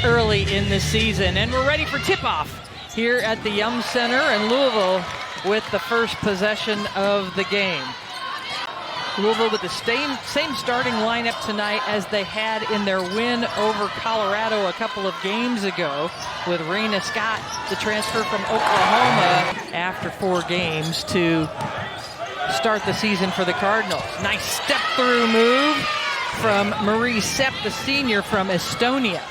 early in the season. And we're ready for tip-off here at the Yum Center in Louisville with the first possession of the game. Louisville with the same starting lineup tonight as they had in their win over Colorado a couple of games ago, with Reyna Scott, the transfer from Oklahoma, after 4 games to start the season for the Cardinals. Nice step-through move from Marie Sepp, the senior from Estonia.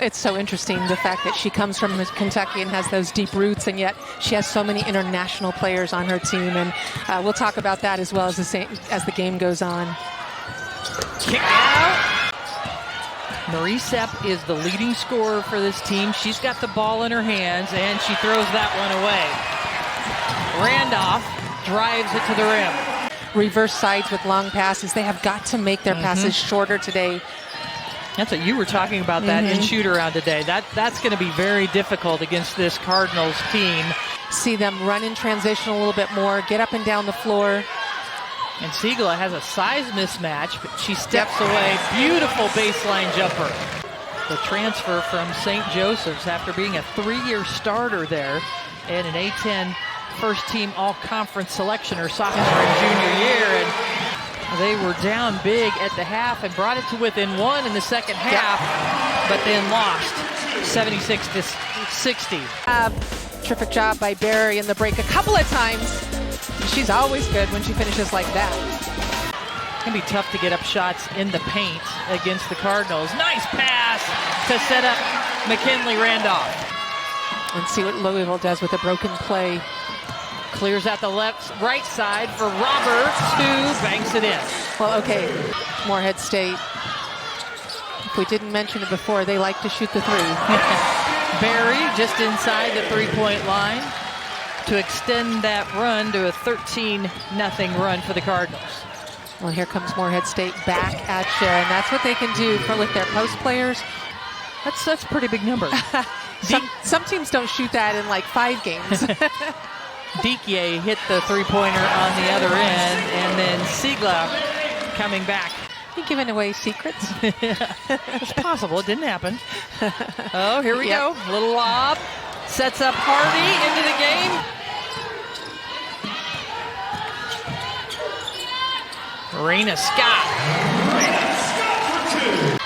It's so interesting, the fact that she comes from Kentucky and has those deep roots, and yet she has so many international players on her team, and we'll talk about that as well as the game goes on. Kick out. Marie Sepp is the leading scorer for this team. She's got the ball in her hands, and she throws that one away. Randolph drives it to the rim. Reverse sides with long passes. They have got to make their passes shorter today. That's what you were talking about, that in shoot-around today. That's going to be very difficult against this Cardinals team. See them run in transition a little bit more, get up and down the floor. And Ziegler has a size mismatch, but she steps away. Beautiful baseline jumper. The transfer from St. Joseph's after being a 3-year starter there and an A-10 first-team all-conference selection her sophomore and junior year. And they were down big at the half and brought it to within 1 in the second half, but then lost 76-60. Terrific job by Barry in the break a couple of times. She's always good when she finishes like that. It can be tough to get up shots in the paint against the Cardinals. Nice pass to set up McKinley Randolph. And see what Louisville does with a broken play. Clears out the right side for Roberts, who banks it in. Well, okay, Morehead State, if we didn't mention it before, they like to shoot the 3. Barry just inside the 3-point line to extend that run to a 13-0 run for the Cardinals. Well, here comes Morehead State back at you, and that's what they can do with their post players. That's a pretty big number. Some teams don't shoot that in like 5 games. Dikier hit the 3-pointer on the other end, and then Ziegler coming back. You giving away secrets? It's possible. It didn't happen. Oh, here we go. Little lob. Sets up Hardy into the game. Reyna Scott.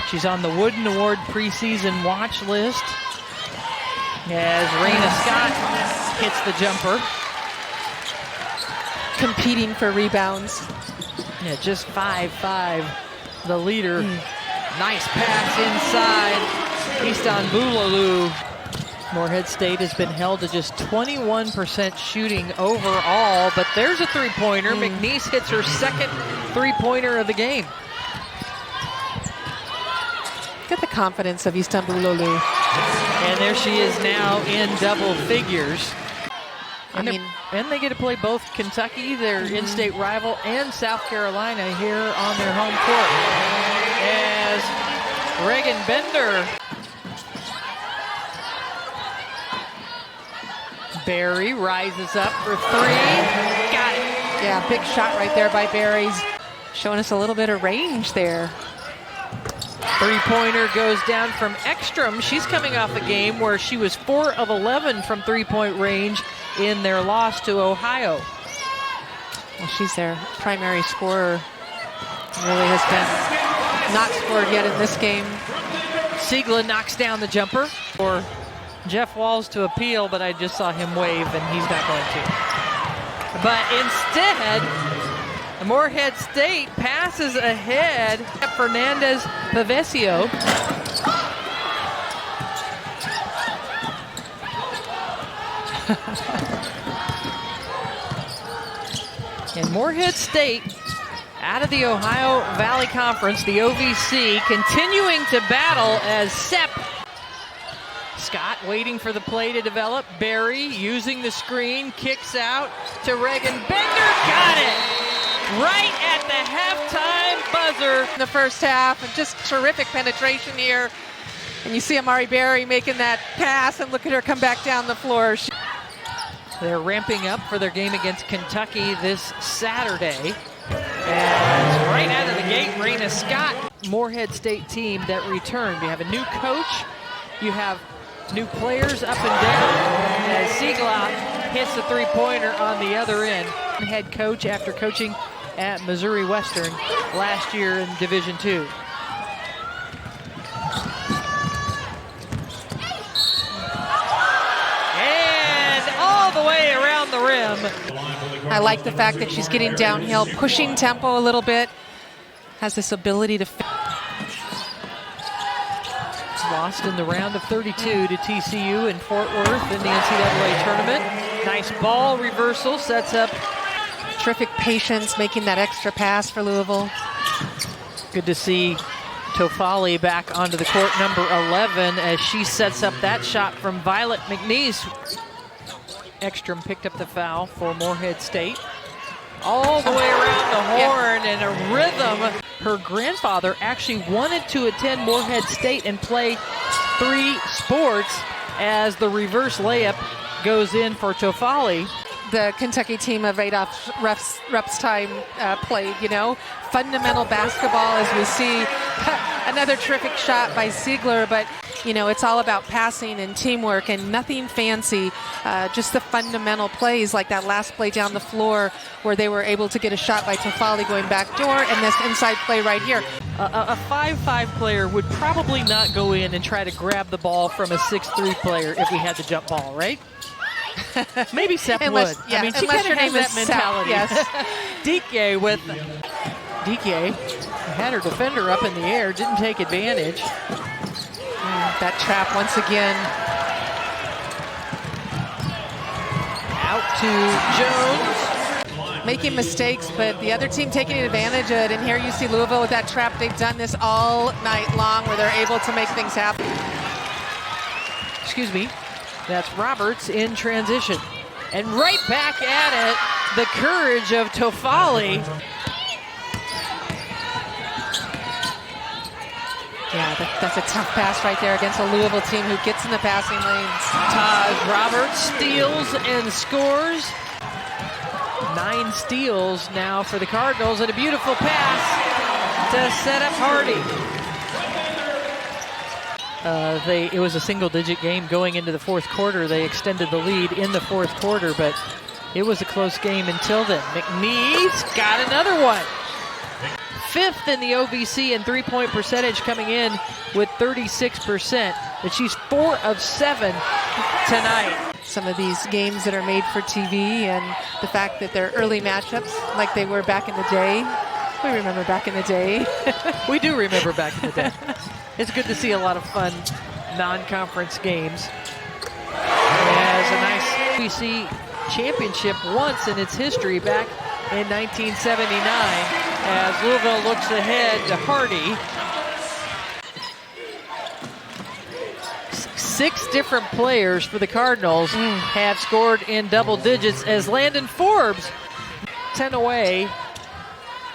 She's on the Wooden Award preseason watch list as Reyna Scott hits the jumper. Competing for rebounds. Yeah, just 5'5", the leader. Nice pass inside. Istanbulluoglu. Morehead State has been held to just 21% shooting overall, but there's a 3-pointer. McNeese hits her second 3-pointer of the game. Get the confidence of Istanbulluoglu. And there she is now in double figures. And they get to play both Kentucky, their in-state rival, and South Carolina here on their home court. As Reagan Bender. Barry rises up for 3. Got it. Yeah, big shot right there by Barry's. Showing us a little bit of range there. 3-pointer goes down from Ekstrom. She's coming off a game where she was 4 of 11 from 3-point range in their loss to Ohio. Well, she's their primary scorer. Really has been not scored yet in this game. Ziegler knocks down the jumper for Jeff Walz to appeal, but I just saw him wave, and he's not going to. But instead, Morehead State passes ahead. Fernandez Pavesio. And Morehead State, out of the Ohio Valley Conference, the OVC, continuing to battle as Sepp. Scott waiting for the play to develop. Barry using the screen, kicks out to Reagan Bender. Got it! Right at the halftime buzzer. In the first half, and just terrific penetration here. And you see Imari Barry making that pass, and look at her come back down the floor. They're ramping up for their game against Kentucky this Saturday. And right out of the gate, Reyna Scott. Morehead State team that returned. You have a new coach. You have new players up and down. As Ziegler hits the three-pointer on the other end. Head coach after coaching at Missouri Western last year in Division II. And all the way around the rim. I like the fact that she's getting downhill, pushing tempo a little bit. Has this ability to... Lost in the round of 32 to TCU in Fort Worth in the NCAA tournament. Nice ball reversal, sets up. Terrific patience, making that extra pass for Louisville. Good to see Tofali back onto the court, number 11, as she sets up that shot from Violet McNeese. Ekstrom picked up the foul for Morehead State. All the way around the horn and a rhythm. Her grandfather actually wanted to attend Morehead State and play 3 sports as the reverse layup goes in for Tofali. The Kentucky team of Adolph Rupp's time played, you know. Fundamental basketball, as we see. Another terrific shot by Ziegler, but, you know, it's all about passing and teamwork and nothing fancy. Just the fundamental plays like that last play down the floor where they were able to get a shot by Tofali going back door, and this inside play right here. A 5'5" player would probably not go in and try to grab the ball from a 6'3" player if we had the jump ball, right? Maybe Seth would. Yeah, I mean, she kind of has that mentality. Yes. Dike with Dike had her defender up in the air, didn't take advantage. That trap once again. Out to Jones. Making mistakes, but the other team taking advantage of it. And here you see Louisville with that trap. They've done this all night long where they're able to make things happen. Excuse me. That's Roberts in transition. And right back at it, the courage of Tofali. Yeah, that's a tough pass right there against a Louisville team who gets in the passing lanes. Taj Roberts steals and scores. 9 steals now for the Cardinals, and a beautiful pass to set up Hardy. It was a single-digit game going into the fourth quarter. They extended the lead in the fourth quarter, but it was a close game until then. McNeese got another one. 5th in the OVC in three-point percentage, coming in with 36%, but she's 4 of 7 tonight. Some of these games that are made for TV and the fact that they're early matchups like they were back in the day. We remember back in the day. We do remember back in the day. It's good to see a lot of fun non-conference games. As a nice OVC championship once in its history back in 1979 as Louisville looks ahead to Hardy. 6 different players for the Cardinals have scored in double digits as Landon Forbes 10 away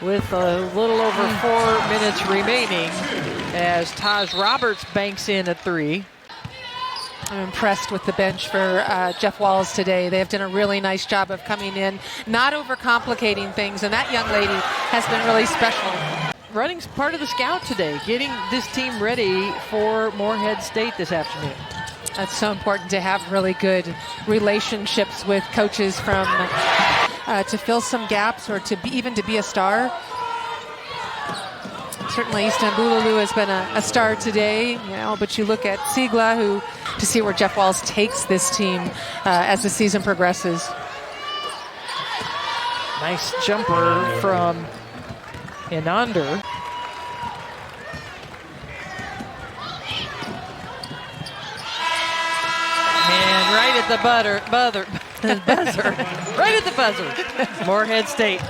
with a little over 4 minutes remaining as Taj Roberts banks in a 3. I'm impressed with the bench for Jeff Walz today. They have done a really nice job of coming in, not overcomplicating things, and that young lady has been really special. Running's part of the scout today, getting this team ready for Morehead State this afternoon. That's so important to have really good relationships with coaches from to fill some gaps or to be a star. Certainly Istanbulluoglu has been a star today, you know, but you look at Ziegler, to see where Jeff Walz takes this team as the season progresses. Nice jumper from Inander. And right at the buzzer, right at the buzzer, Morehead State